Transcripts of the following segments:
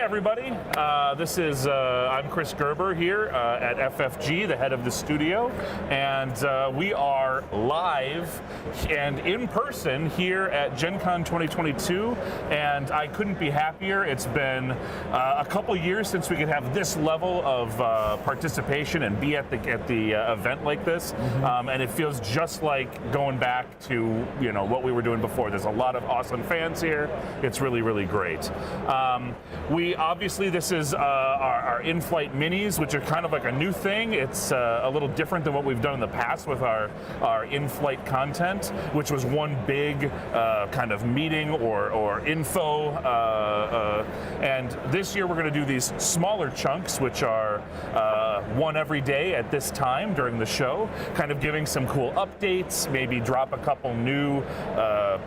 Everybody, I'm Chris Gerber here at FFG, the head of the studio, and we are live and in person here at Gen Con 2022, and I couldn't be happier. It's been a couple years since we could have this level of participation and be at the event like this, and it feels just like going back to what we were doing before. There's a lot of awesome fans here. It's really, really great. Obviously, this is our in-flight minis, which are kind of like a new thing. It's a little different than what we've done in the past with our in-flight content, which was one big kind of meeting or info. And this year we're going to do these smaller chunks, which are one every day at this time during the show, kind of giving some cool updates, maybe drop a couple new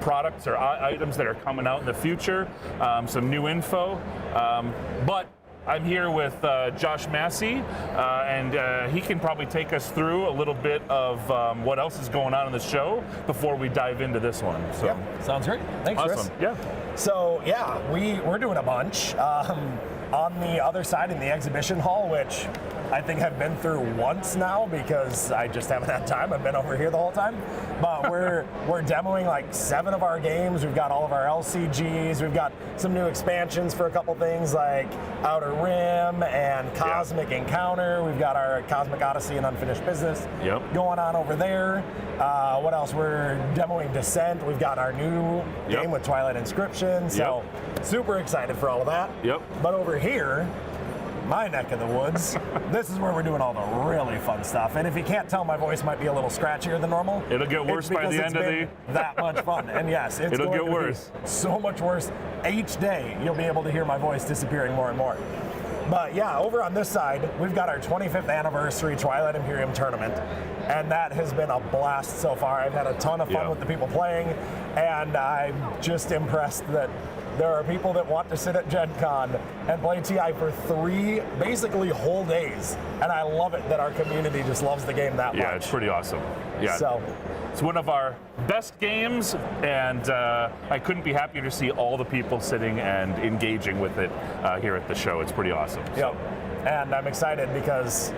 products or items that are coming out in the future, some new info. But I'm here with Josh Massey, and he can probably take us through a little bit of what else is going on in the show before we dive into this one. So, yep. Sounds great. Thanks, awesome. Chris. Yeah. So, yeah, we're doing a bunch. On the other side in the exhibition hall, which I think I've been through once now because I just haven't had time. I've been over here the whole time. But we're demoing like 7 of our games. We've got all of our LCGs. We've got some new expansions for a couple things like Outer Rim and Cosmic Encounter. We've got our Cosmic Odyssey and Unfinished Business going on over there. What else? We're demoing Descent. We've got our new game with Twilight Inscription. So super excited for all of that. But over here, my neck of the woods, this is where we're doing all the really fun stuff. And if you can't tell, my voice might be a little scratchier than normal. It'll get worse by the end of the... that much fun. And yes, it'll get worse. So much worse. Each day, you'll be able to hear my voice disappearing more and more. But yeah, over on this side, we've got our 25th anniversary Twilight Imperium tournament. And that has been a blast so far. I've had a ton of fun with the people playing. And I'm just impressed that there are people that want to sit at Gen Con and play TI for 3 basically whole days. And I love it that our community just loves the game that much. Yeah, it's pretty awesome. Yeah. So it's one of our best games, and I couldn't be happier to see all the people sitting and engaging with it here at the show. It's pretty awesome. Yep. And I'm excited because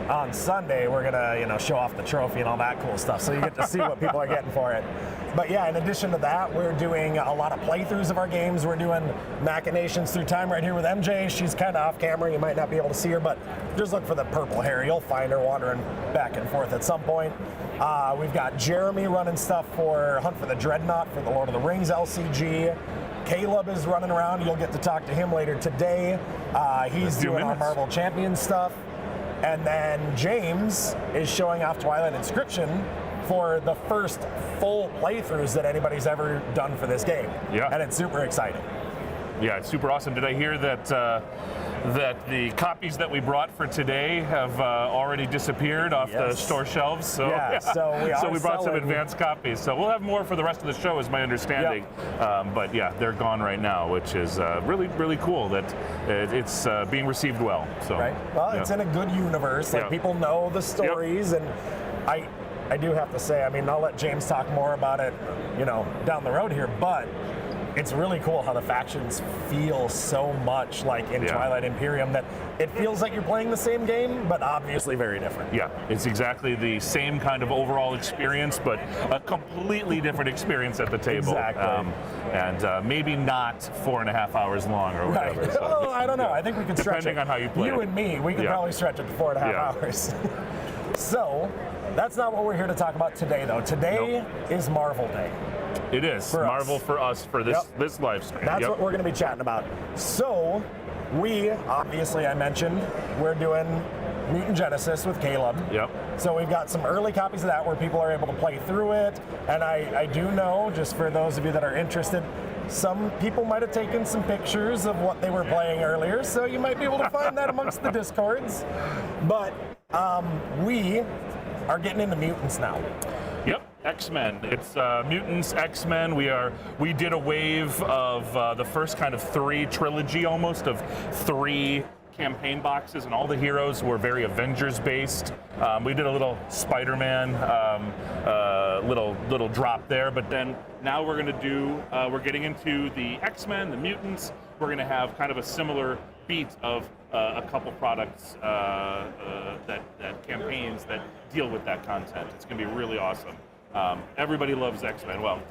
on Sunday we're gonna show off the trophy and all that cool stuff, so you get to see what people are getting for it. But yeah, in addition to that, we're doing a lot of playthroughs of our games. We're doing Machinations Through Time right here with MJ. She's kind of off camera, you might not be able to see her, but just look for the purple hair. You'll find her wandering back and forth at some point. We've got Jeremy running stuff for Hunt for the Dreadnought for the Lord of the Rings LCG. Caleb is running around. You'll get to talk to him later today. He's doing our Marvel Champions stuff. And then James is showing off Twilight Inscription for the first full playthroughs that anybody's ever done for this game. Yeah. And it's super exciting. Yeah, it's super awesome. Did I hear that that the copies that we brought for today have already disappeared off the store shelves. So yeah, so we brought some advanced copies. So we'll have more for the rest of the show, is my understanding. But yeah, they're gone right now, which is really, really cool that it's being received well. So right. Well, it's in a good universe. Like people know the stories, and I do have to say, I mean, I'll let James talk more about it, down the road here, but it's really cool how the factions feel so much like in Twilight Imperium that it feels like you're playing the same game, but obviously very different. Yeah, it's exactly the same kind of overall experience, but a completely different experience at the table. Exactly. And maybe not 4.5 hours long or whatever. Right. So, well, I don't know. I think we can stretch depending on how you play You it. and me, we could probably stretch it to 4.5 hours. So, that's not what we're here to talk about today, though. Today is Marvel Day. It is for Marvel us. For us for this live stream. That's what we're going to be chatting about. So, we, obviously, I mentioned, we're doing Mutant Genesis with Caleb. Yep. So we've got some early copies of that where people are able to play through it. And I do know, just for those of you that are interested, some people might have taken some pictures of what they were playing earlier, so you might be able to find that amongst the Discords. But we are getting into mutants now. Yep, X-Men. It's mutants, X-Men. We did a wave of the first kind of 3 trilogy almost of 3 campaign boxes, and all the heroes were very Avengers based. We did a little Spider-Man little drop there, but then now we're going to do we're getting into the X-Men, the mutants. We're going to have kind of a similar beat of a couple products that campaigns that deal with that content. It's going to be really awesome. Everybody loves X-Men. Well,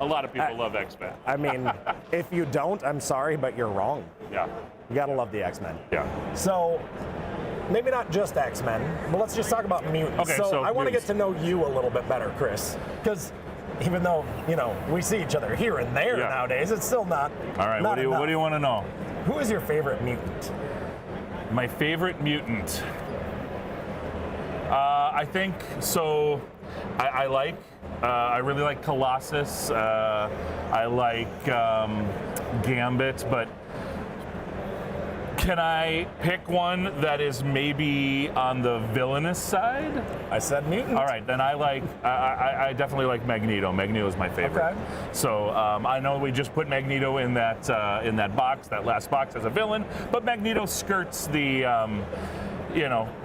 a lot of people love X-Men. I mean, if you don't, I'm sorry, but you're wrong. Yeah. You gotta love the X-Men. Yeah. So, maybe not just X-Men, but let's just talk about mutants. Okay, so I want to get mutants. to know you a little bit better, Chris, because even though we see each other here and there nowadays, it's still not. All right. Not What do you want to know? Who is your favorite mutant? My favorite mutant. I think so. I really like Colossus. I like Gambit, but can I pick one that is maybe on the villainous side? I said mutant. All right, then I definitely like Magneto. Magneto is my favorite. Okay. So I know we just put Magneto in that box, that last box, as a villain, but Magneto skirts the.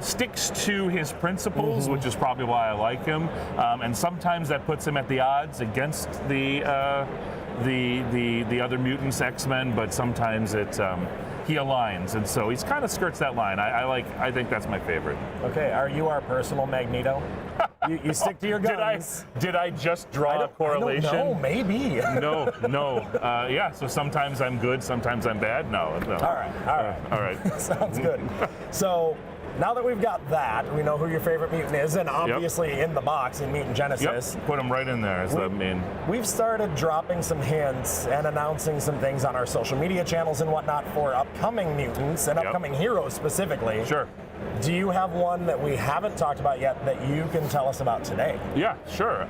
Sticks to his principles, which is probably why I like him. And sometimes that puts him at the odds against the other mutants, X-Men, but sometimes he aligns, and so he's kind of skirts that line. I think that's my favorite. Okay, are you our personal Magneto? You stick to your guns. Did I just draw a correlation? I don't know, maybe. No. Yeah, so sometimes I'm good, sometimes I'm bad. No. All right. Sounds good. So, now that we've got that, we know who your favorite mutant is, and obviously in the box in Mutant Genesis. Yep, put him right in there, as the main. We've started dropping some hints and announcing some things on our social media channels and whatnot for upcoming mutants and upcoming heroes specifically. Sure. Do you have one that we haven't talked about yet that you can tell us about today? Yeah, sure.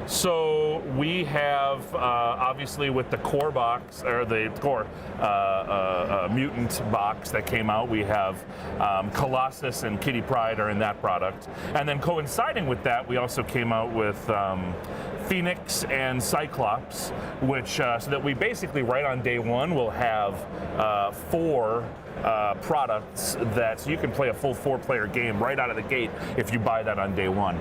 So we have, obviously, with the core box, or the core mutant box that came out, we have Colossus and Kitty Pryde are in that product. And then coinciding with that, we also came out with Phoenix and Cyclops, which, so that we basically, right on day one, will have 4 products so you can play a full 4-player game right out of the gate if you buy that on day one.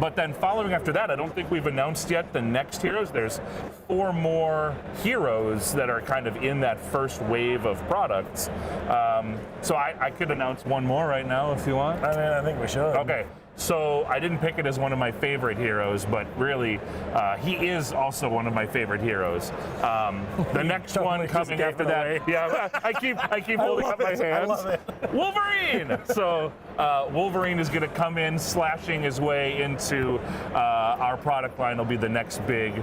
But then following after that, I don't think we've announced yet the next heroes. There's 4 more heroes that are kind of in that first wave of products. So I could announce one more right now if you want. I mean, I think we should. Okay. So I didn't pick it as one of my favorite heroes, but really, he is also one of my favorite heroes. The next one coming after that, yeah, I keep holding up my hands. I love it. Wolverine. So Wolverine is going to come in, slashing his way into our product line. He'll be the next big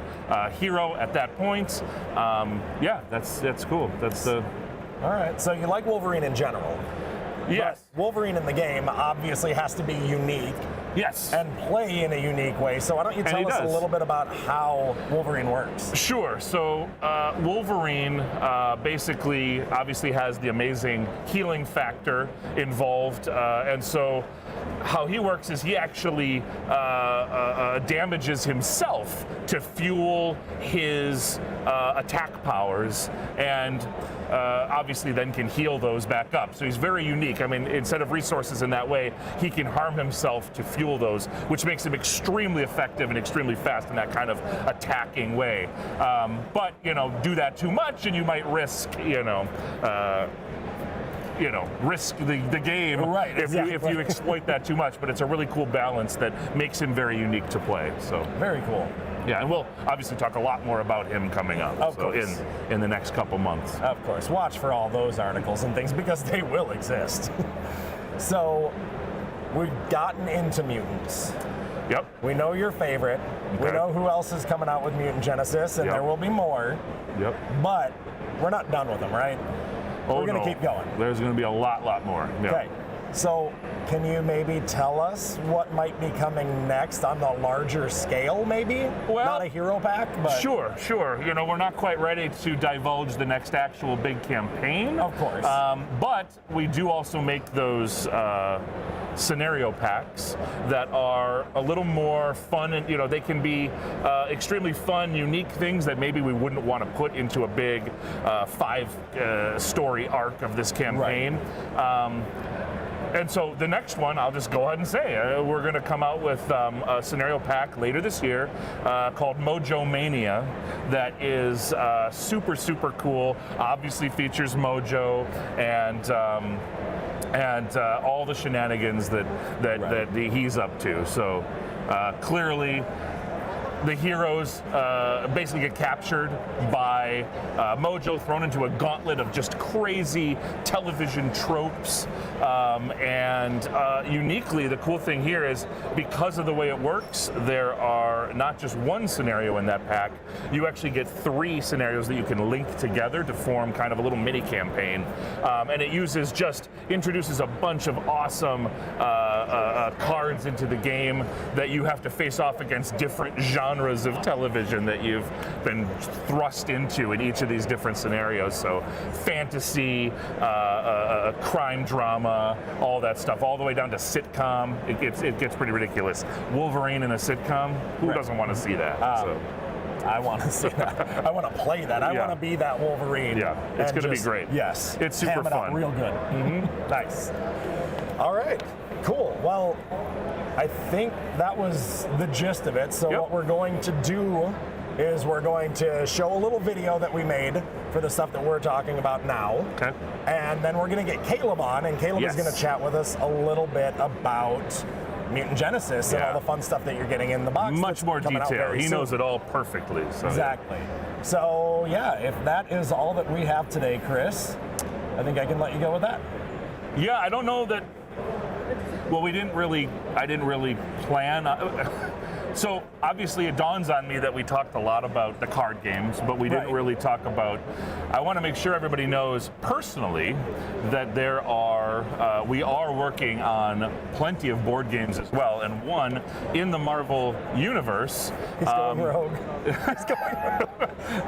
hero at that point. Yeah, that's cool. That's the. All right. So you like Wolverine in general? Yes. But Wolverine in the game obviously has to be unique. Yes. and play in a unique way. So why don't you tell us a little bit about how Wolverine works? Sure. So Wolverine basically obviously has the amazing healing factor involved, and so how he works is he actually damages himself to fuel his attack powers, and obviously then can heal those back up. So he's very unique. I mean, instead of resources in that way, he can harm himself to fuel those, which makes him extremely effective and extremely fast in that kind of attacking way. But, do that too much and you might risk, risk the game right, if you exploit that too much. But it's a really cool balance that makes him very unique to play. So very cool. Yeah, and we'll obviously talk a lot more about him coming up. Of course. In the next couple months. Of course, watch for all those articles and things because they will exist. So we've gotten into mutants. Yep. We know your favorite. Okay. We know who else is coming out with Mutant Genesis, and there will be more. Yep. But we're not done with them, right? We're going to keep going. There's going to be a lot more. Yep. Okay. So can you maybe tell us what might be coming next on the larger scale, maybe? Well, not a hero pack, but... Sure. We're not quite ready to divulge the next actual big campaign. Of course. But we do also make those scenario packs that are a little more fun, and they can be extremely fun, unique things that maybe we wouldn't want to put into a big 5-story arc of this campaign. Right. And so the next one, I'll just go ahead and say, we're going to come out with a scenario pack later this year called Mojo Mania that is super, super cool. Obviously features Mojo and all the shenanigans that he's up to. So clearly, the heroes basically get captured by Mojo, thrown into a gauntlet of just crazy television tropes. And uniquely, the cool thing here is because of the way it works, there are not just one scenario in that pack. You actually get 3 scenarios that you can link together to form kind of a little mini campaign. And it introduces a bunch of awesome cards into the game that you have to face off against different genres of television that you've been thrust into in each of these different scenarios. So fantasy, crime drama, all that stuff, all the way down to sitcom. It gets pretty ridiculous. Wolverine in a sitcom, who doesn't want to see that? I want to see that. I want to play that. I want to be that Wolverine. Yeah, it's going to be great. Yes. It's super fun. Up real good. Mm-hmm. Nice. All right. Cool. Well, I think that was the gist of it. So what we're going to do is we're going to show a little video that we made for the stuff that we're talking about now. Okay. And then we're going to get Caleb on, and Caleb is going to chat with us a little bit about Mutant Genesis and all the fun stuff that you're getting in the box. Much more detail. He knows it all perfectly. So. Exactly. So if that is all that we have today, Chris, I think I can let you go with that. Yeah, I don't know that. Well, I didn't really plan. So obviously it dawns on me that we talked a lot about the card games, but we didn't really talk about. I want to make sure everybody knows personally that we are working on plenty of board games as well, and one in the Marvel universe. He's going rogue. He's going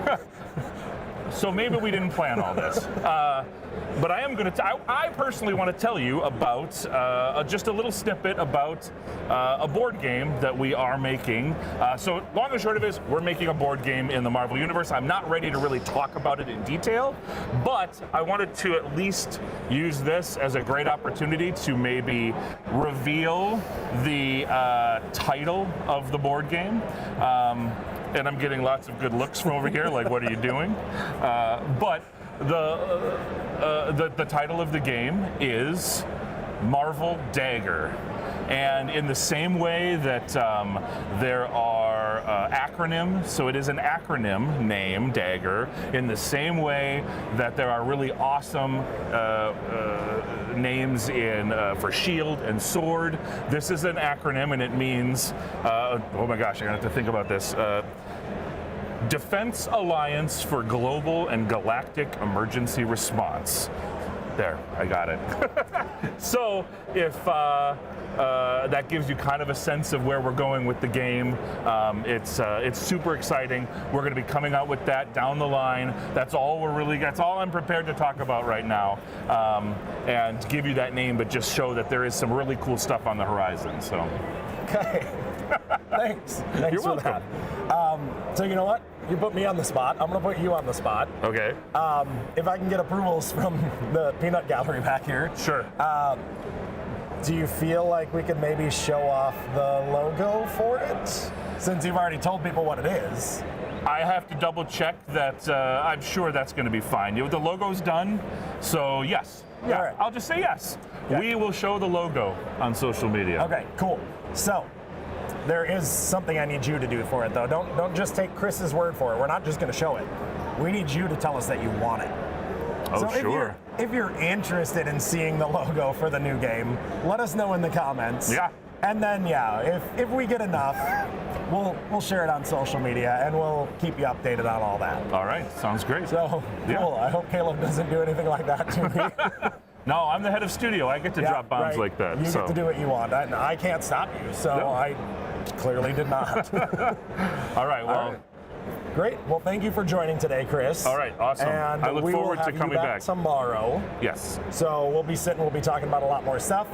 rogue. So maybe we didn't plan all this. But I am going to. I personally want to tell you about just a little snippet about a board game that we are making. So long and short of it is, we're making a board game in the Marvel Universe. I'm not ready to really talk about it in detail, but I wanted to at least use this as a great opportunity to maybe reveal the title of the board game. And I'm getting lots of good looks from over here, like, what are you doing? But the title of the game is Marvel Dagger. And in the same way that there are acronyms, so it is an acronym name, Dagger, in the same way that there are really awesome names for shield and sword, this is an acronym, and it means, oh my gosh, I'm going to have to think about this. Defense Alliance for Global and Galactic Emergency Response. There, I got it. So if that gives you kind of a sense of where we're going with the game, it's super exciting. We're going to be coming out with that down the line. That's all I'm prepared to talk about right now, and give you that name, but just show that there is some really cool stuff on the horizon. So. Okay. Thanks. You're for welcome. that. So you know what? You put me on the spot. I'm going to put you on the spot. Okay. If I can get approvals from the peanut gallery back here. Sure. Do you feel like we could maybe show off the logo for it? Since you've already told people what it is. I have to double check that. I'm sure that's going to be fine. The logo's done, so yes. Yeah, All right. I'll just say yes. Yeah. We will show the logo on social media. Okay, cool. So, there is something I need you to do for it, though. Don't just take Chris's word for it. We're not just going to show it. We need you to tell us that you want it. Oh, so sure. If you're interested in seeing the logo for the new game, let us know in the comments. Yeah. And then, if we get enough, we'll share it on social media, and we'll keep you updated on all that. All right, sounds great. So, Yeah. cool. I hope Caleb doesn't do anything like that to me. No, I'm the head of studio. I get to drop bombs right. like that. You so. get to do what you want. I can't stop you, so No. I clearly did not. All right, well, All right. Great. Well, thank you for joining today, Chris. all right, awesome. And I look we will forward to have you coming back. tomorrow. Yes. So we'll be talking about a lot more stuff.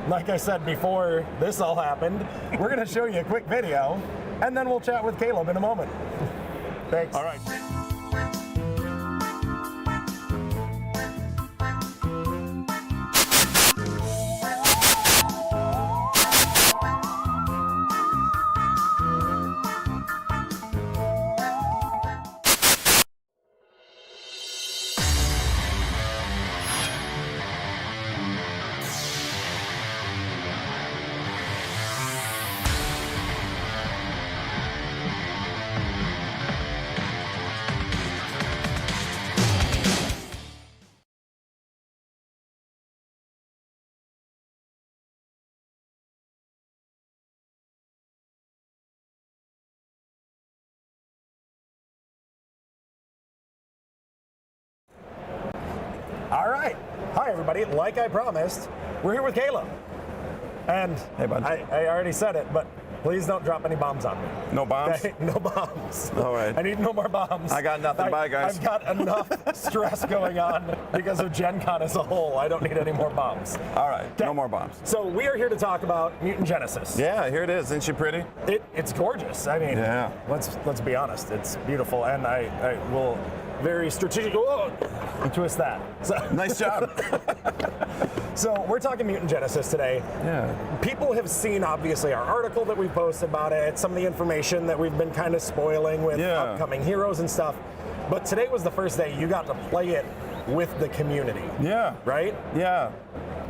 Like I said before this all happened, we're going to show you a quick video, and then we'll chat with Caleb in a moment. Thanks. All right. All right. Hi, everybody. Like I promised, we're here with Caleb. And Hey, bud. I already said it, but please don't drop any bombs on me. No bombs? Okay? No bombs. All right. I need no more bombs. I got nothing. Bye, guys. I've got enough stress going on because of Gen Con as a whole. I don't need any more bombs. All right, Okay. no more bombs. So we are here to talk about Mutant Genesis. Yeah, here it is. Isn't she pretty? It's gorgeous. I mean, Yeah. let's be honest. It's beautiful, and I will very strategically twist that. So, Nice job. so we're talking Mutant Genesis today. Yeah. People have seen, obviously, our article that we posted about it, some of the information that we've been kind of spoiling with Yeah. upcoming heroes and stuff. But today was the first day you got to play it with the community. Yeah. Right? Yeah.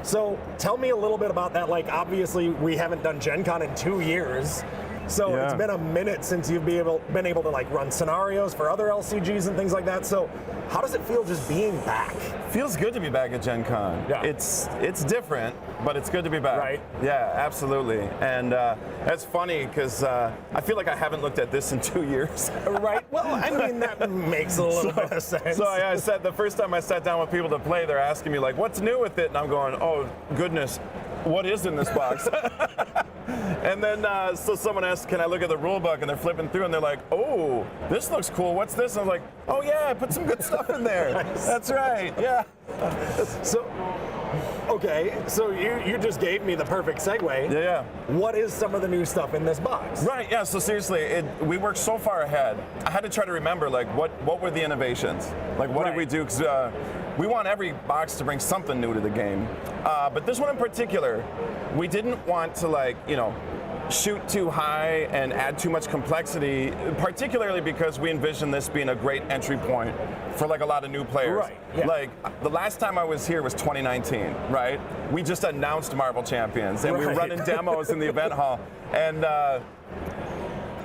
So tell me a little bit about that. Like, obviously, we haven't done Gen Con in 2 years. So Yeah. it's been a minute since you've been able to like run scenarios for other LCGs and things like that. So how does it feel just being back? Feels good to be back at Gen Con. Yeah. It's different, but it's good to be back. Right. Yeah, absolutely. And that's funny because I feel like I haven't looked at this in 2 years. Right? Well, I mean, that makes a little bit of sense. So I said the first time I sat down with people to play, they're asking me like, "What's new with it?" And I'm going, "Oh goodness, what is in this box?" And then so someone asked, "Can I look at the rule book?" And they're flipping through and they're like, "Oh, this looks cool. What's this?" And I'm like, "Oh yeah, I put some good stuff in there." Nice. That's right. Yeah. So, okay, so you just gave me the perfect segue. Yeah. What is some of the new stuff in this box? Right, yeah, so seriously, we worked so far ahead. I had to try to remember, like, what were the innovations? Like, what did Right. we do? Because we want every box to bring something new to the game. But this one in particular, we didn't want to, like, shoot too high and add too much complexity, particularly because we envision this being a great entry point for like a lot of new players. Right, yeah. Like the last time I was here was 2019, right? We just announced Marvel Champions and we were Right. running demos in the event hall. And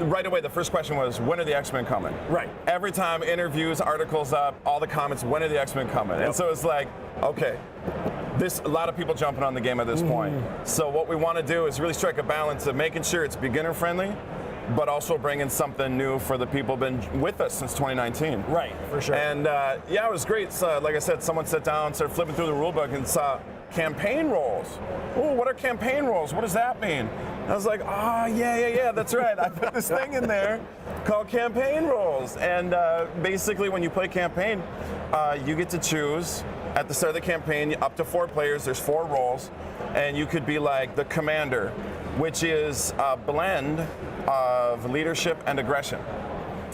right away, the first question was, when are the X-Men coming? Right. Every time, interviews, articles up, all the comments, when are the X-Men coming? Yep. And so it's like, okay, a lot of people jumping on the game at this point. So what we want to do is really strike a balance of making sure it's beginner friendly, but also bringing something new for the people who've been with us since 2019. Right, for sure. And yeah, it was great. So, like I said, someone sat down, started flipping through the rule book and saw campaign roles. Oh, what are campaign roles? What does that mean? And I was like, yeah, that's right. I put this thing in there called campaign roles. And basically, when you play campaign, you get to choose at the start of the campaign up to 4 players. There's 4 roles, and you could be like the commander, which is a blend of leadership and aggression.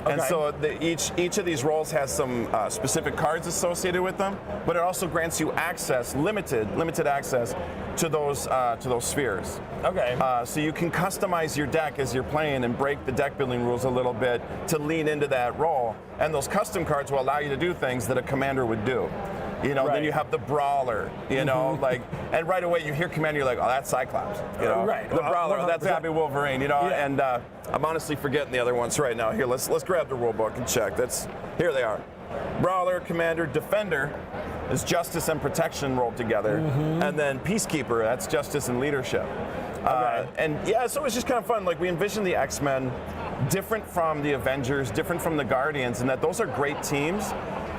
And so each of these roles has some specific cards associated with them, but it also grants you access, limited access to those spheres. Okay. So you can customize your deck as you're playing and break the deck building rules a little bit to lean into that role. And those custom cards will allow you to do things that a commander would do. You know, then you have the brawler, you know, like, and right away you hear commander, you're like, oh, that's Cyclops, you know, the brawler, 100%. That's gotta be Wolverine, you know, and I'm honestly forgetting the other ones right now. Here, let's grab the rule book and check. Here they are. Brawler, commander, defender is justice and protection rolled together, and then peacekeeper, that's justice and leadership. And yeah, so it was just kind of fun. Like, we envisioned the X-Men different from the Avengers, different from the Guardians, in that those are great teams.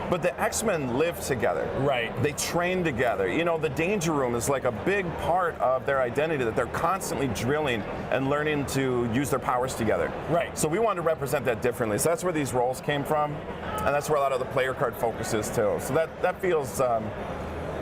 But the X-Men live together. Right. They train together. You know, the Danger Room is like a big part of their identity, that they're constantly drilling and learning to use their powers together. Right. So we wanted to represent that differently. So that's where these roles came from, and that's where a lot of the player card focus is too. So that feels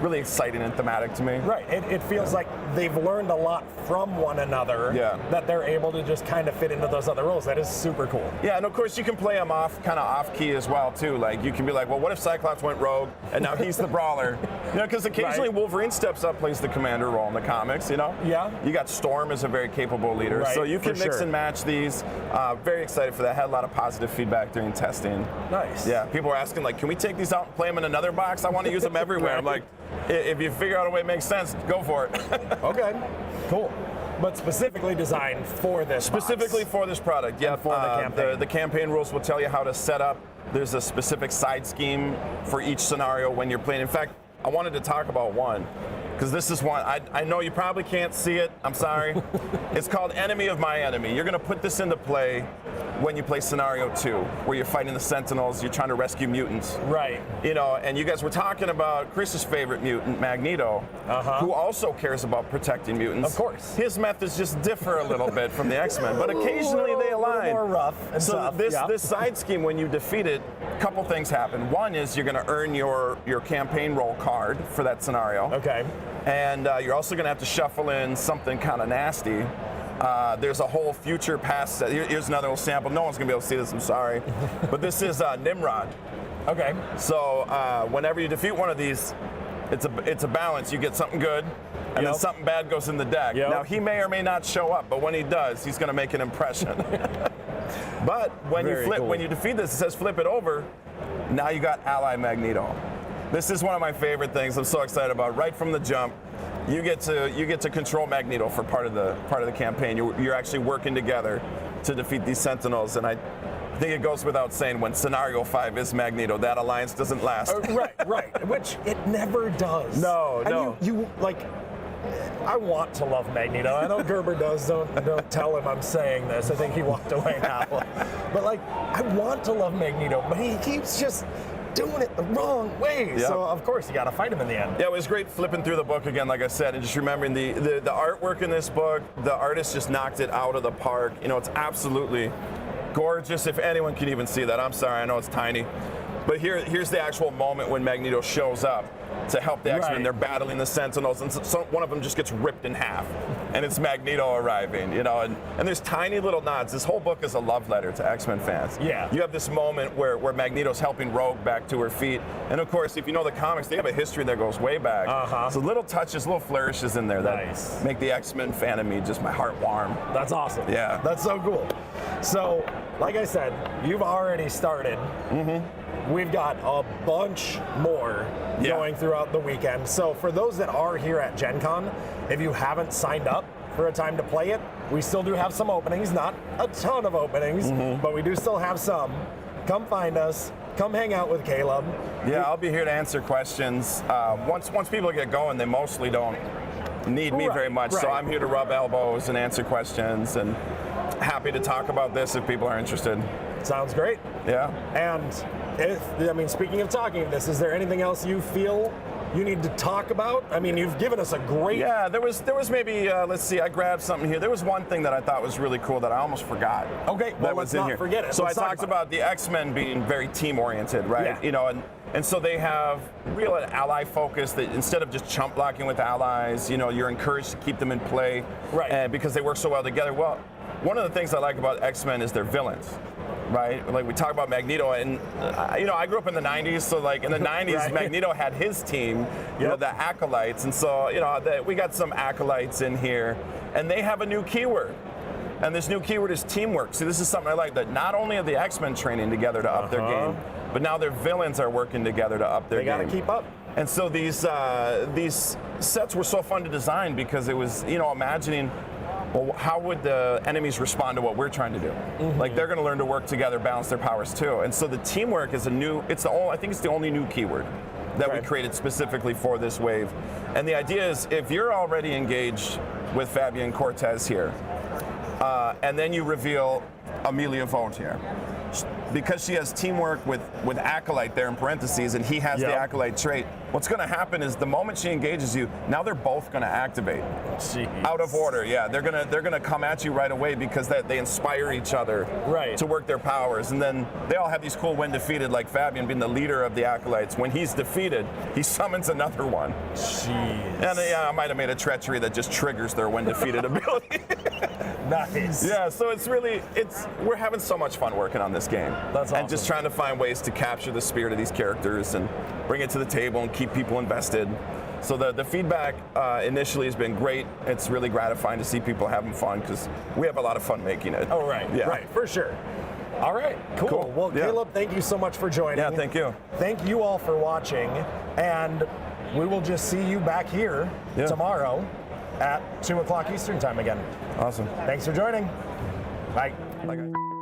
really exciting and thematic to me. Right. It feels like they've learned a lot from one another that they're able to just kind of fit into those other roles. That is super cool. Yeah, and of course you can play them kind of off key as well too. Like, you can be like, well, what if Cyclops went rogue and now he's the brawler? You know, because occasionally Wolverine steps up, plays the commander role in the comics, you know? Yeah. You got Storm as a very capable leader. Right, so you can mix sure. and match these. Very excited for that. Had a lot of positive feedback during testing. Nice. Yeah, people were asking, like, can we take these out and play them in another box? I want to use them everywhere. I'm like, if you figure out a way it makes sense, go for it. Okay, cool. But specifically designed for this Specifically box. for this product, yeah. For the campaign. The campaign rules will tell you how to set up. There's a specific side scheme for each scenario when you're playing. In fact, I wanted to talk about one, because this is one, I know you probably can't see it, I'm sorry. It's called Enemy of My Enemy. You're gonna put this into play when you play scenario 2, where you're fighting the Sentinels, you're trying to rescue mutants. Right. You know, and you guys were talking about Chris's favorite mutant, Magneto, who also cares about protecting mutants. Of course. His methods just differ a little bit from the X-Men, but occasionally they align. A little more rough and so tough. This side scheme, when you defeat it, a couple things happen. One is you're gonna earn your campaign roll card for that scenario. Okay. And you're also gonna have to shuffle in something kind of nasty. There's a whole future past set. Here's another little sample. No one's gonna be able to see this, I'm sorry. But this is Nimrod. Okay. So whenever you defeat one of these, it's a balance. You get something good, and then something bad goes in the deck. Now, he may or may not show up, but when he does, he's gonna make an impression. But when when you defeat this, it says flip it over. Now you got Ally Magneto. This is one of my favorite things. I'm so excited about. Right from the jump, you get to control Magneto for part of the campaign. You're actually working together to defeat these Sentinels, and I think it goes without saying, when scenario 5 is Magneto, that alliance doesn't last. Right. Which it never does. No. And you like. I want to love Magneto. I know Gerber does. Don't tell him I'm saying this. I think he walked away now. But like, I want to love Magneto, but he keeps just doing it the wrong way. Yep. So of course you got to fight him in the end. Yeah, it was great flipping through the book again, like I said, and just remembering the artwork in this book. The artist just knocked it out of the park. You know, it's absolutely gorgeous. If anyone can even see that, I'm sorry. I know it's tiny. But here's the actual moment when Magneto shows up to help the X-Men. They're battling the Sentinels, and so one of them just gets ripped in half, and it's Magneto arriving, you know, and there's tiny little nods. This whole book is a love letter to X-Men fans. Yeah. You have this moment where Magneto's helping Rogue back to her feet, and of course, if you know the comics, they have a history that goes way back. So little touches, little flourishes in there that make the X-Men fan of me just my heart warm. That's awesome. Yeah. That's so cool. So, like I said, you've already started. We've got a bunch more going throughout the weekend. So for those that are here at Gen Con, if you haven't signed up for a time to play it, we still do have some openings, not a ton of openings, but we do still have some. Come find us. Come hang out with Caleb. Yeah, I'll be here to answer questions. Once people get going, they mostly don't need me very much. So I'm here to rub elbows and answer questions, and happy to talk about this if people are interested. Sounds great. Yeah. And speaking of talking of this, is there anything else you feel you need to talk about? I mean, you've given us a great... Yeah, there was maybe, let's see, I grabbed something here. There was one thing that I thought was really cool that I almost forgot. Okay, well, let's not forget it. So I talked about the X-Men being very team-oriented, right? Yeah. You know, and so they have real ally focus that instead of just chump blocking with allies, you know, you're encouraged to keep them in play. Right. Because they work so well together. Well, one of the things I like about X-Men is their villains. Right, like we talk about Magneto, and you know, I grew up in the '90s, so like in the '90s, Right. Magneto had his team, you know, the Acolytes, and so you know, we got some Acolytes in here, and they have a new keyword, and this new keyword is teamwork. See, this is something I like, that not only are the X-Men training together to up their game, but now their villains are working together to up their game. They got to keep up. And so these sets were so fun to design because it was, you know, imagining, well, how would the enemies respond to what we're trying to do? Like, they're going to learn to work together, balance their powers too. And so the teamwork is I think it's the only new keyword that we created specifically for this wave. And the idea is, if you're already engaged with Fabian Cortez here, and then you reveal Amelia Vogt here, because she has teamwork with Acolyte there in parentheses, and he has the Acolyte trait, what's going to happen is the moment she engages you, now they're both going to activate. Jeez. Out of order, yeah. They're gonna come at you right away because they inspire each other to work their powers, and then they all have these cool when defeated, like Fabian being the leader of the Acolytes. When he's defeated, he summons another one. Jeez. And I might have made a treachery that just triggers their when defeated ability. Nice. Yeah, so we're having so much fun working on this game. That's awesome. And just trying to find ways to capture the spirit of these characters and bring it to the table and keep people invested. So the feedback initially has been great. It's really gratifying to see people having fun because we have a lot of fun making it. Oh, right. Yeah. Right, for sure. All right, cool. Well, Caleb, thank you so much for joining. Yeah, thank you. Thank you all for watching, and we will just see you back here tomorrow at 2 o'clock Eastern time again. Awesome. Thanks for joining. Bye. Bye, guys.